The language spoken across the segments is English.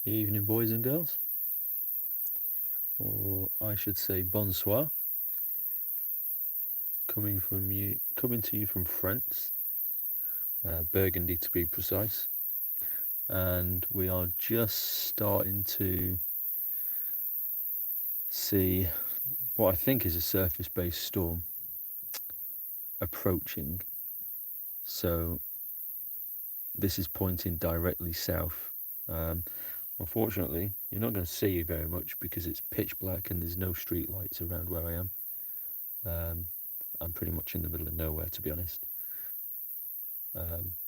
Evening, boys and girls, or I should say bonsoir. Coming to you from France, Burgundy to be precise, and we are just starting to see what I think is a surface-based storm approaching. So this is pointing directly south. Unfortunately, you're not going to see very much because it's pitch black and there's no street lights around where I am. I'm pretty much in the middle of nowhere, to be honest.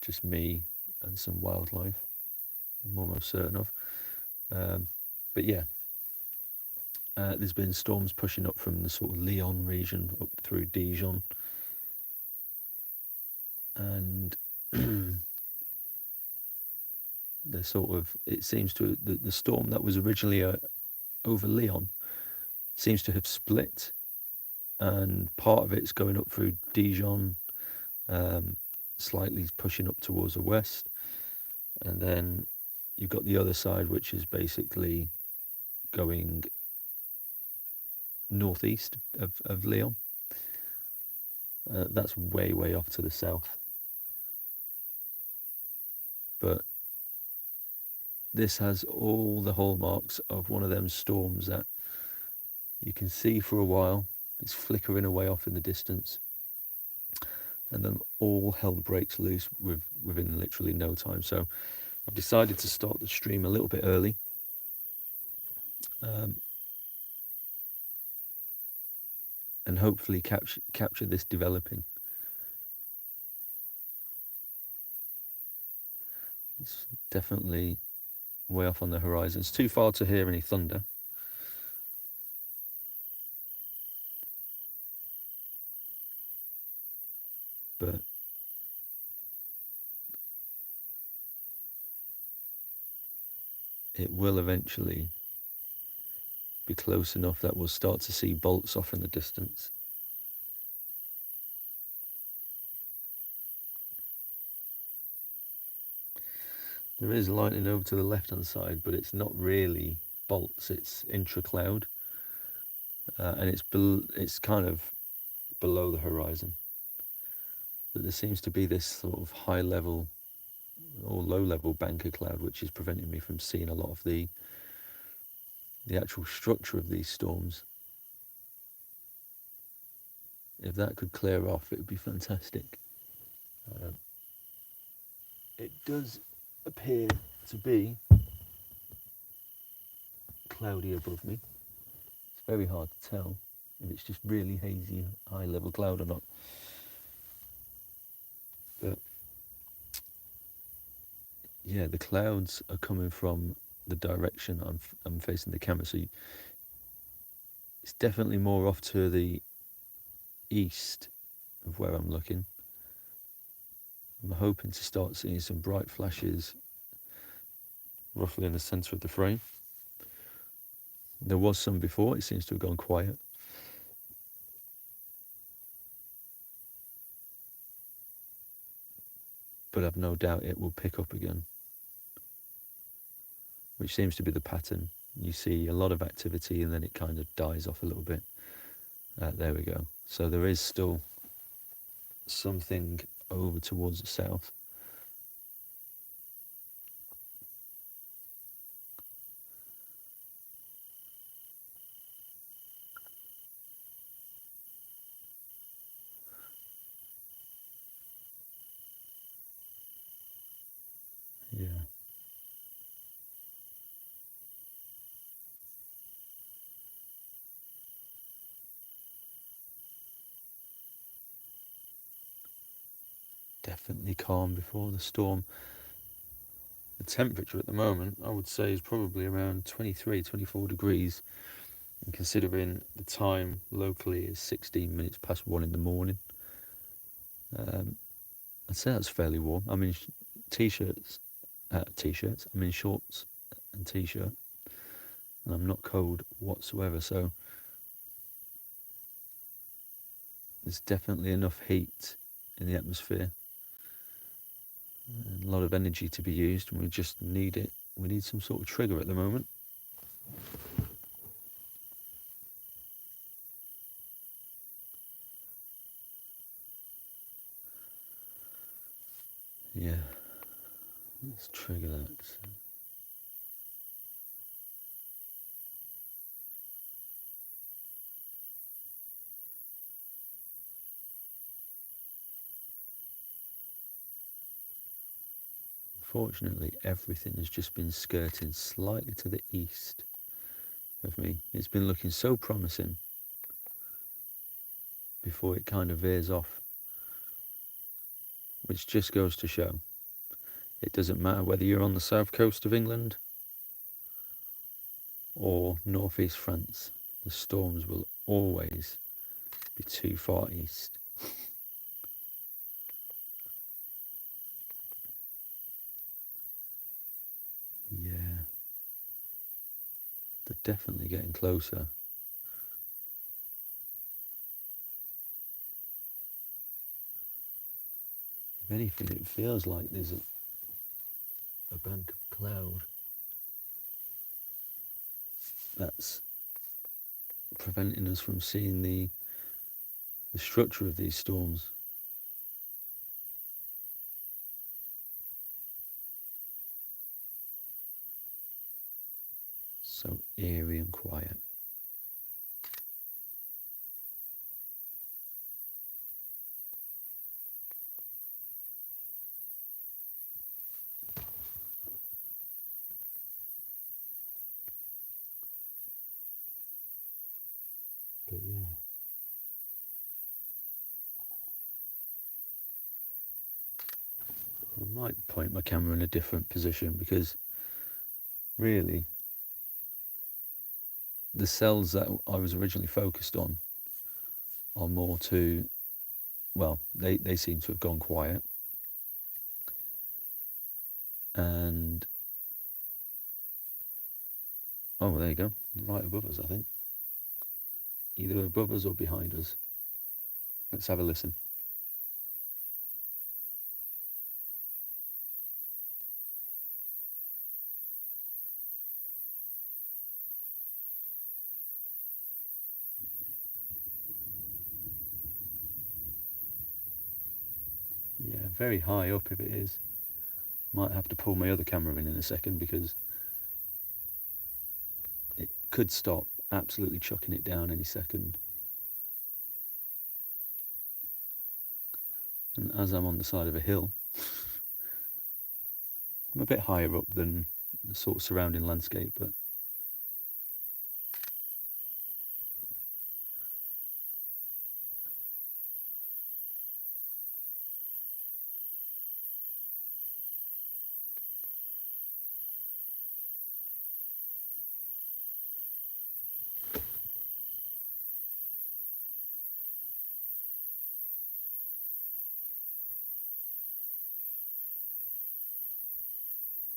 Just me and some wildlife, I'm almost certain of. But yeah, there's been storms pushing up from the sort of Lyon region up through Dijon. And it seems to, the storm that was originally over Lyon seems to have split, and part of it's going up through Dijon, slightly pushing up towards the west, and then you've got the other side, which is basically going northeast of Lyon. That's way off to the south. But this has all the hallmarks of one of them storms that you can see for a while, it's flickering away off in the distance, and then all hell breaks loose within literally no time. So I've decided to start the stream a little bit early. And hopefully capture this developing. It's definitely way off on the horizon. It's too far to hear any thunder. But it will eventually be close enough that we'll start to see bolts off in the distance. There is lightning over to the left-hand side, but it's not really bolts, it's intra-cloud. And it's kind of below the horizon. But there seems to be this sort of high-level or low-level bank of cloud, which is preventing me from seeing a lot of the actual structure of these storms. If that could clear off, it would be fantastic. It does appear to be cloudy above me. It's very hard to tell if it's just really hazy, high-level cloud or not. But yeah, the clouds are coming from the direction I'm facing the camera, so it's definitely more off to the east of where I'm looking. I'm hoping to start seeing some bright flashes roughly in the centre of the frame. There was some before, it seems to have gone quiet. But I've no doubt it will pick up again, which seems to be the pattern. You see a lot of activity and then it kind of dies off a little bit. There we go. So there is still something over towards the south. Yeah. Definitely calm before the storm. The temperature at the moment, I would say, is probably around 23, 24 degrees. And considering the time locally is 16 minutes past 1 in the morning, I'd say that's fairly warm. I'm in t-shirts. I'm in shorts and t-shirt, and I'm not cold whatsoever. So there's definitely enough heat in the atmosphere, and a lot of energy to be used, and we just need it we need some sort of trigger at the moment. Yeah, let's trigger that. Unfortunately, everything has just been skirting slightly to the east of me. It's been looking so promising before it kind of veers off, which just goes to show it doesn't matter whether you're on the south coast of England or northeast France, the storms will always be too far east. Yeah, they're definitely getting closer. If anything, it feels like there's a bank of cloud that's preventing us from seeing the structure of these storms. So eerie and quiet. But yeah. I might point my camera in a different position because really the cells that I was originally focused on are more to, well, they seem to have gone quiet. And, oh, well, there you go, right above us, I think. Either above us or behind us. Let's have a listen. Yeah, very high up if it is. Might have to pull my other camera in a second because it could stop absolutely chucking it down any second. And as I'm on the side of a hill, I'm a bit higher up than the sort of surrounding landscape, but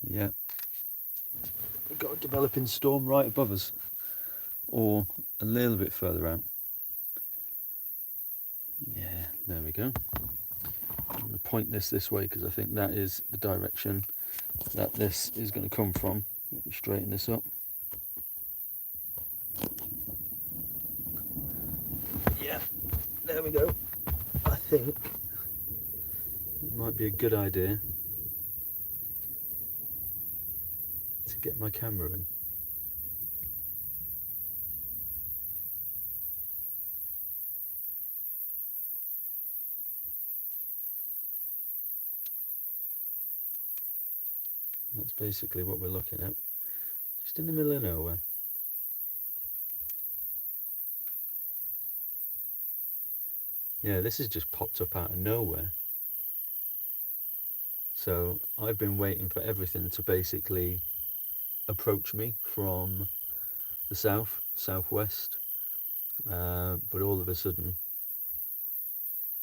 yeah. We've got a developing storm right above us, or a little bit further out. Yeah, there we go. I'm going to point this way because I think that is the direction that this is going to come from. Let me straighten this up. Yeah, there we go. I think it might be a good idea to get my camera in. That's basically what we're looking at. Just in the middle of nowhere. Yeah, this has just popped up out of nowhere. So I've been waiting for everything to basically approach me from the south, southwest, but all of a sudden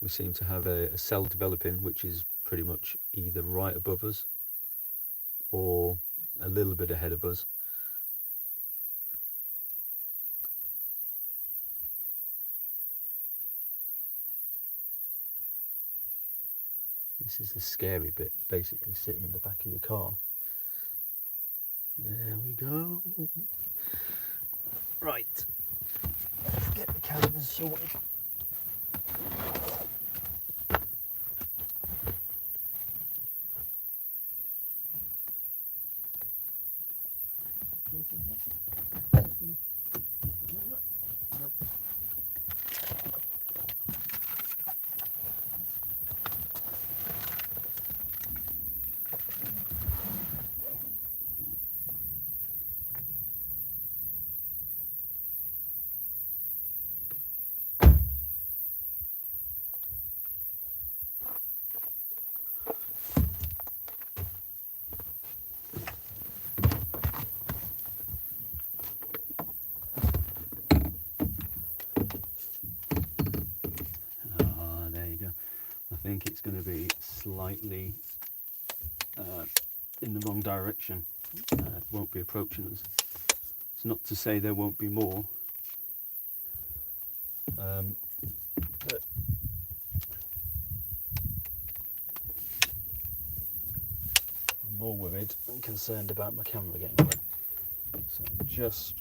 we seem to have a cell developing which is pretty much either right above us or a little bit ahead of us. This is the scary bit, basically sitting in the back of your car There we go. Right, let's get the cameras sorted. There you go. I think it's going to be slightly in the wrong direction. It won't be approaching us. It's not to say there won't be more, but I'm more worried and concerned about my camera getting wet. So I'm just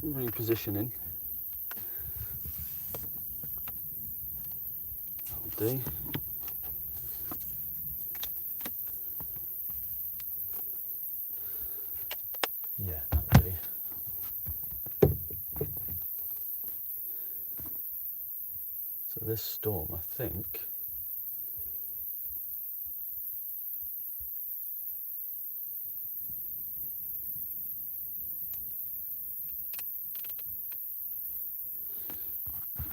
repositioning. That'll do. Yeah, that'll do. So this storm, I think,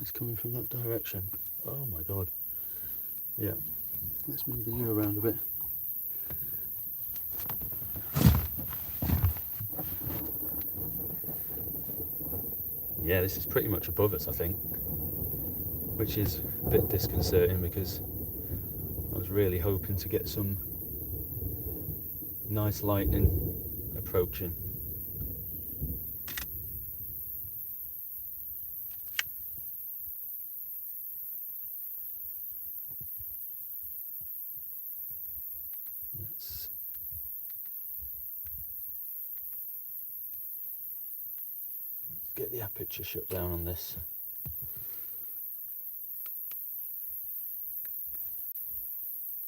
is coming from that direction. Oh my god. Yeah, let's move the U around a bit. Yeah, this is pretty much above us, I think, which is a bit disconcerting because I was really hoping to get some nice lightning approaching. Let's get the aperture shut down on this.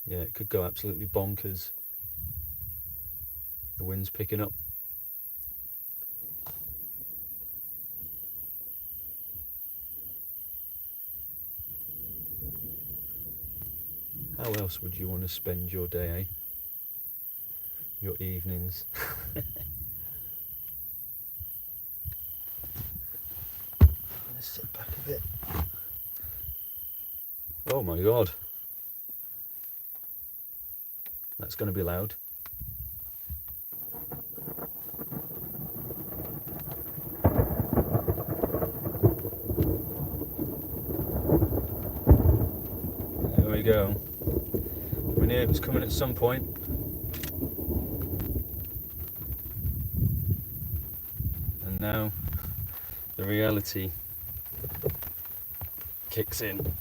Yeah, it could go absolutely bonkers. The wind's picking up. How else would you want to spend your day, eh? Your evenings? Let's sit back a bit. Oh my god. That's going to be loud. There we go. We knew it was coming at some point. And now the reality kicks in.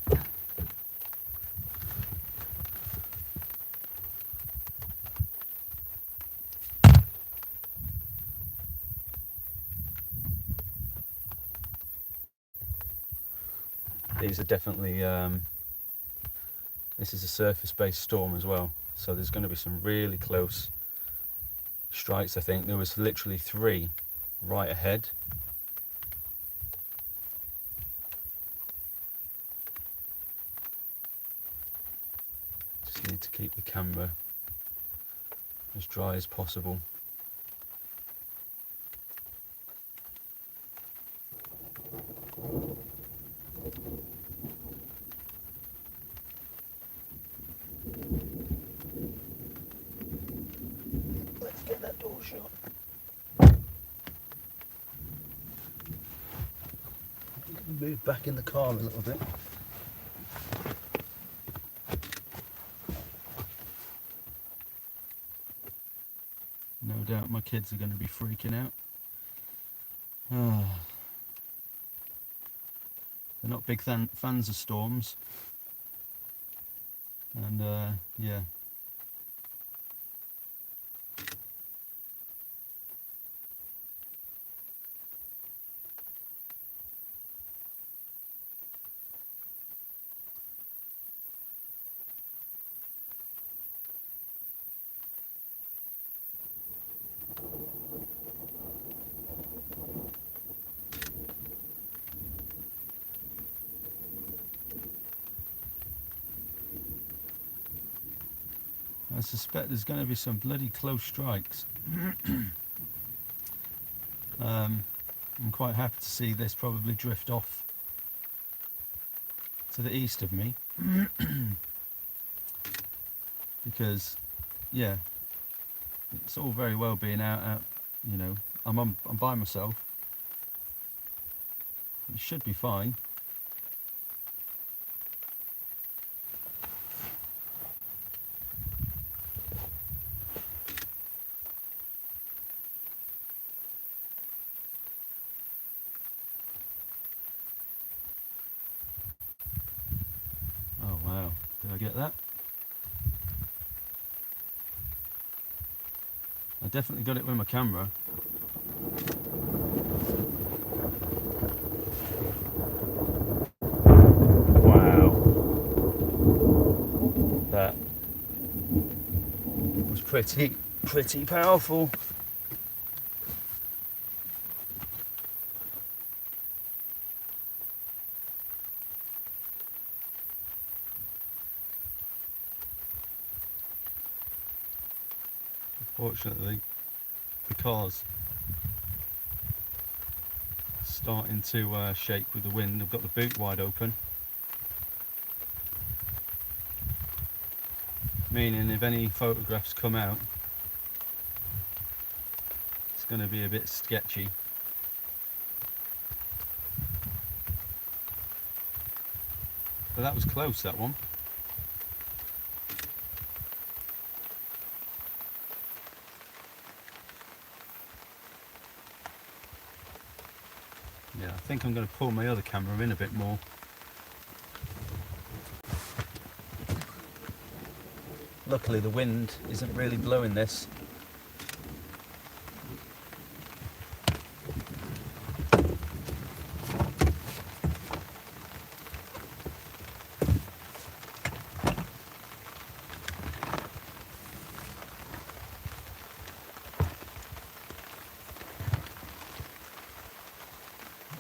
These are definitely, this is a surface-based storm as well, so there's going to be some really close strikes. I think there was literally 3 right ahead. Just need to keep the camera as dry as possible. Let's get that door shut. Move back in the car a little bit. No doubt my kids are going to be freaking out. They're not big fans of storms. And yeah. I suspect there's going to be some bloody close strikes. I'm quite happy to see this probably drift off to the east of me. Because, yeah, it's all very well being out, you know, I'm by myself. It should be fine. Oh wow, did I get that? I definitely got it with my camera. Wow, that was pretty powerful. Fortunately, the car's starting to shake with the wind. I've got the boot wide open, meaning if any photographs come out, it's going to be a bit sketchy. But that was close, that one. Yeah, I think I'm going to pull my other camera in a bit more. Luckily the wind isn't really blowing this.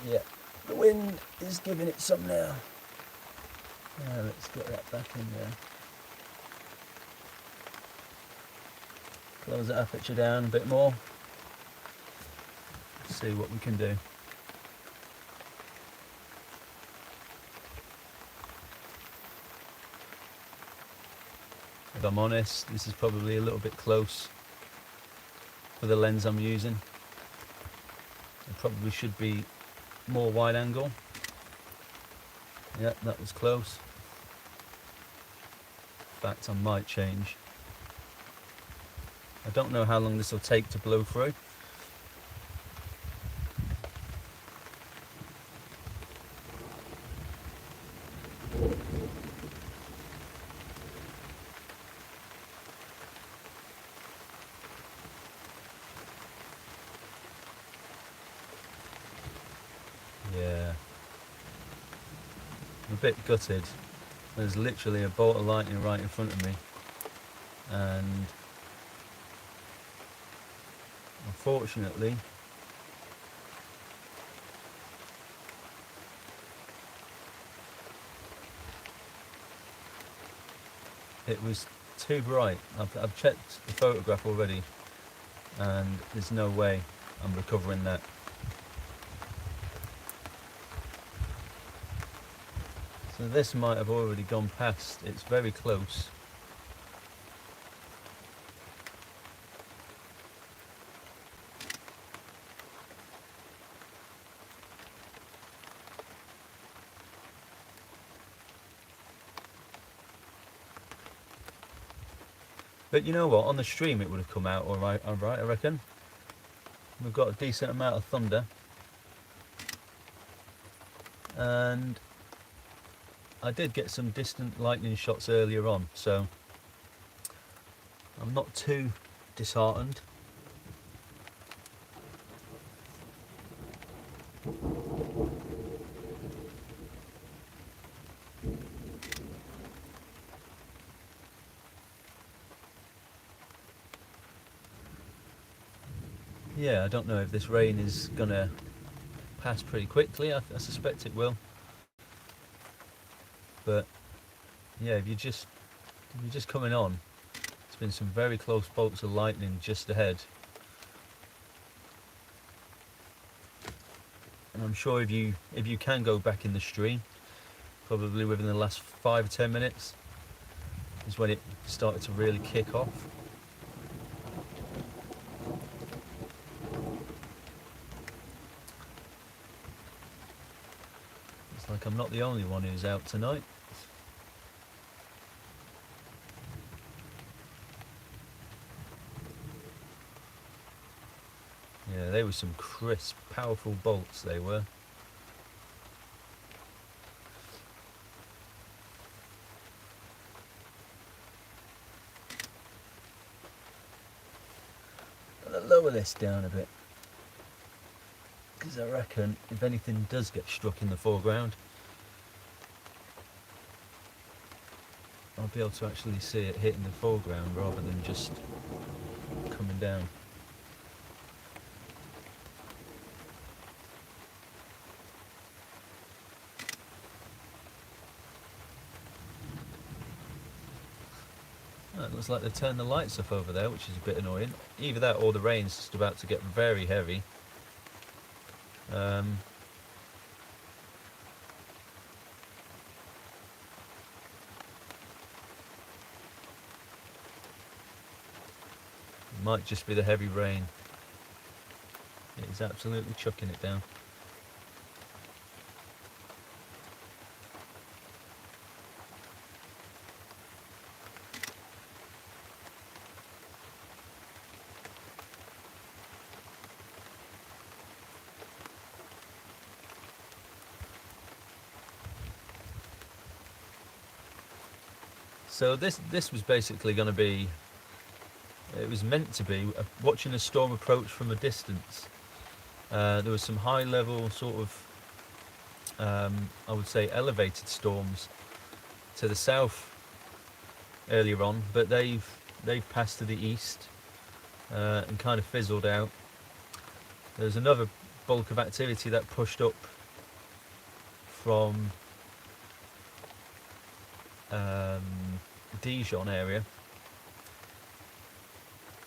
Yeah, the wind is giving it some now. Now let's get that back in there. Close that aperture down a bit more. See what we can do. If I'm honest, this is probably a little bit close for the lens I'm using. It probably should be more wide angle. Yeah, that was close. In fact, I might change. I don't know how long this will take to blow through. Yeah. I'm a bit gutted. There's literally a bolt of lightning right in front of me. And unfortunately, it was too bright. I've checked the photograph already, and there's no way I'm recovering that. So this might have already gone past. It's very close. But you know what, on the stream it would have come out alright, I reckon. We've got a decent amount of thunder. And I did get some distant lightning shots earlier on, so I'm not too disheartened. Yeah, I don't know if this rain is gonna pass pretty quickly. I suspect it will. But yeah, if you're just coming on, it's been some very close bolts of lightning just ahead. And I'm sure if you can go back in the stream, probably within the last 5 or 10 minutes is when it started to really kick off. It's like I'm not the only one who's out tonight. Yeah, they were some crisp, powerful bolts, they were. I'll lower this down a bit, because I reckon if anything does get struck in the foreground, I'll be able to actually see it hitting the foreground rather than just coming down. Oh, it looks like they've turned the lights off over there, which is a bit annoying. Either that or the rain's just about to get very heavy. Might just be the heavy rain. It is absolutely chucking it down. So this was basically going to be, it was meant to be watching a storm approach from a distance. There was some high level sort of, I would say elevated storms to the south earlier on, but they've passed to the east and kind of fizzled out. There's another bulk of activity that pushed up from Dijon area,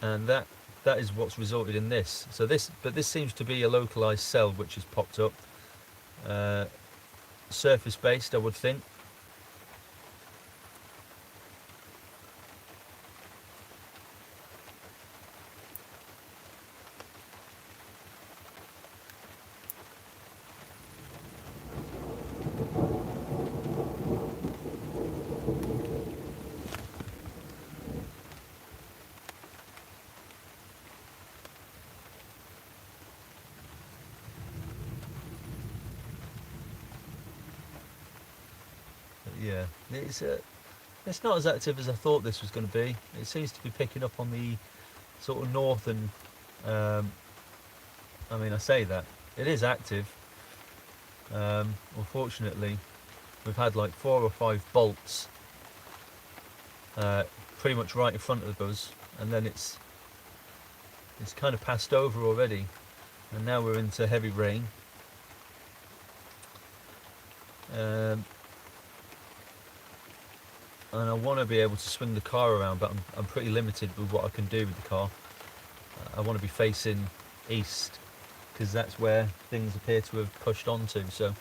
and that is what's resulted in this. So this seems to be a localized cell which has popped up, surface based, I would think. Yeah, it's not as active as I thought this was going to be. It seems to be picking up on the sort of north and, I mean, I say that, it is active. Unfortunately, we've had like 4 or 5 bolts pretty much right in front of us, and then it's kind of passed over already, and now we're into heavy rain. And I want to be able to swing the car around, but I'm pretty limited with what I can do with the car. I want to be facing east, because that's where things appear to have pushed onto. So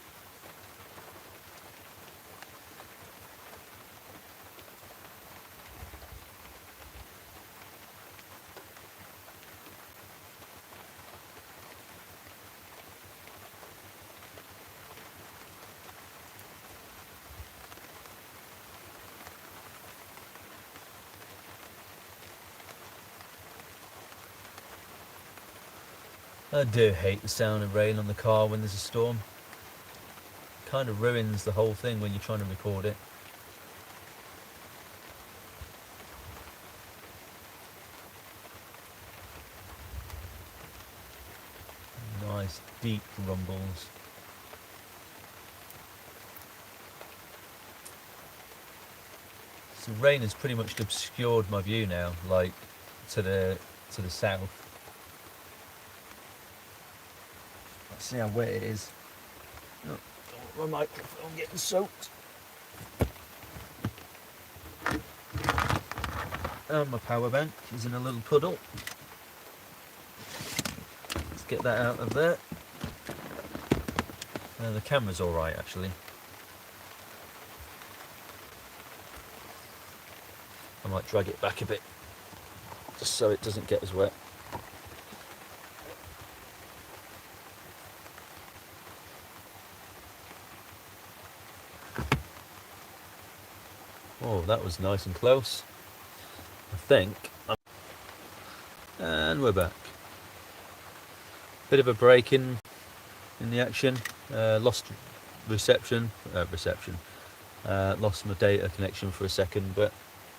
I do hate the sound of rain on the car when there's a storm. It kind of ruins the whole thing when you're trying to record it. Nice deep rumbles. So rain has pretty much obscured my view now, like to the south. Let's see how wet it is. Oh, don't want my microphone getting soaked. And my power bank is in a little puddle. Let's get that out of there. The camera's alright actually. I might drag it back a bit just so it doesn't get as wet. Oh, that was nice and close, I think. And we're back. Bit of a break in the action. Lost reception. Lost my data connection for a second, but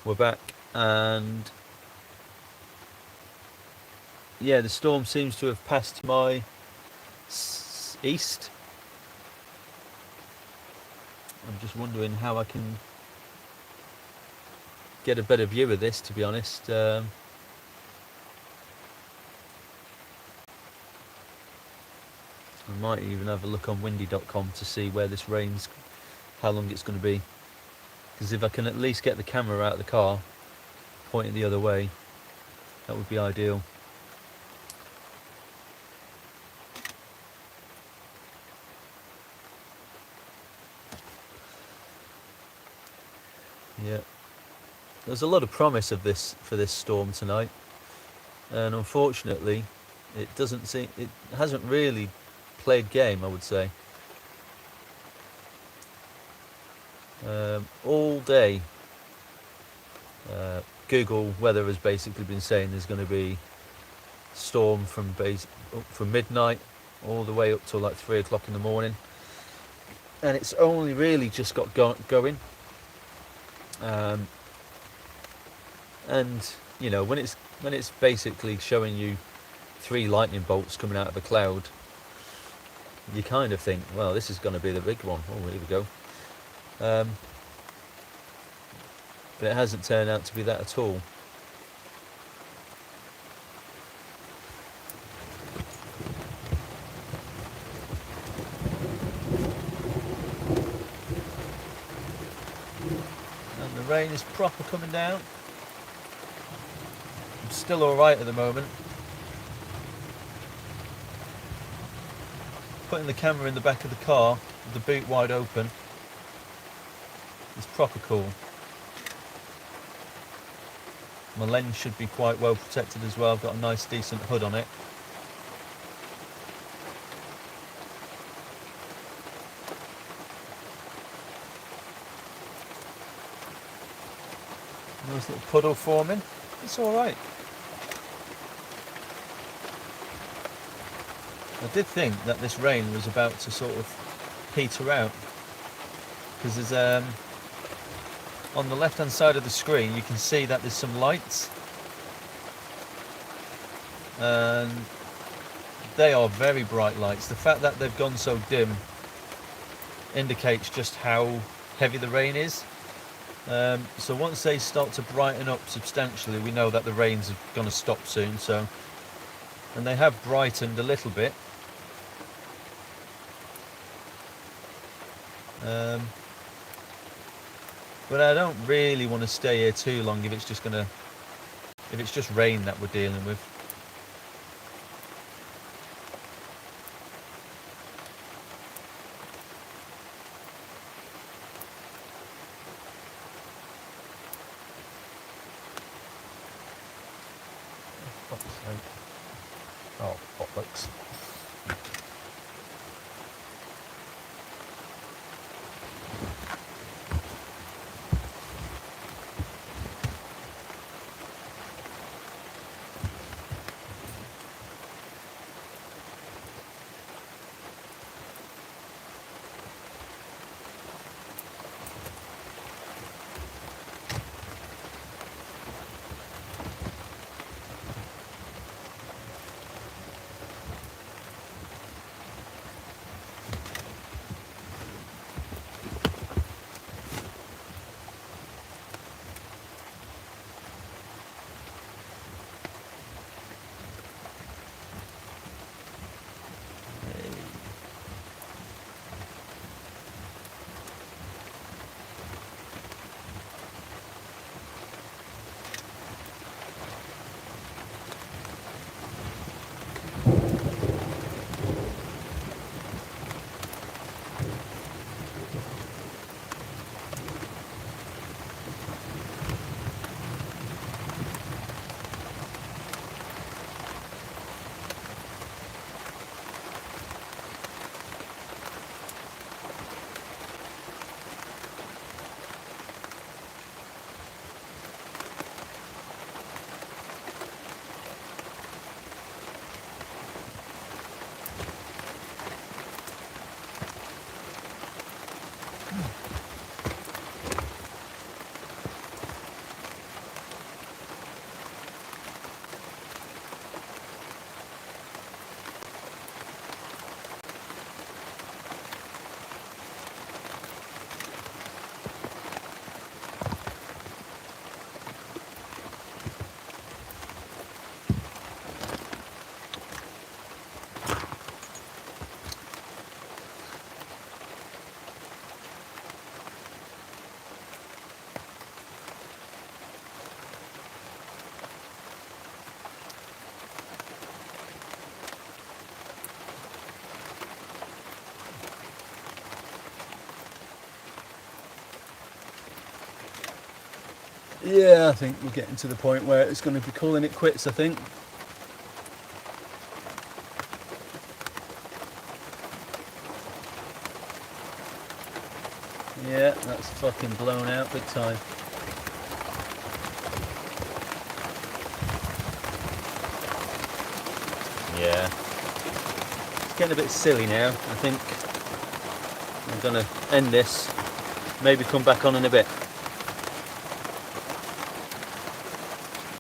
we're back. And yeah, the storm seems to have passed my east. I'm just wondering how I can get a better view of this, to be honest. I might even have a look on windy.com to see where this rain's, how long it's going to be. Because if I can at least get the camera out of the car, point it the other way, that would be ideal. Yeah, there's a lot of promise of this for this storm tonight, and unfortunately, it hasn't really played game, I would say. All day, Google Weather has basically been saying there's going to be storm from midnight all the way up till like 3 o'clock in the morning, and it's only really just got going. And you know, when it's basically showing you 3 lightning bolts coming out of a cloud, you kind of think, well, this is going to be the big one. Oh, here we go. But it hasn't turned out to be that at all. And the rain is proper coming down. I'm still alright at the moment. Putting the camera in the back of the car with the boot wide open is proper cool. My lens should be quite well protected as well. I've got a nice decent hood on it. Nice little puddle forming. It's alright. I did think that this rain was about to sort of peter out, because there's on the left hand side of the screen you can see that there's some lights, and they are very bright lights. The fact that they've gone so dim indicates just how heavy the rain is. So once they start to brighten up substantially, we know that the rain's going to stop soon. And they have brightened a little bit. But I don't really want to stay here too long if it's just rain that we're dealing with. Oh, bollocks. Yeah, I think we're getting to the point where it's going to be calling it quits, I think. Yeah, that's fucking blown out big time. Yeah. It's getting a bit silly now. I think I'm going to end this, maybe come back on in a bit.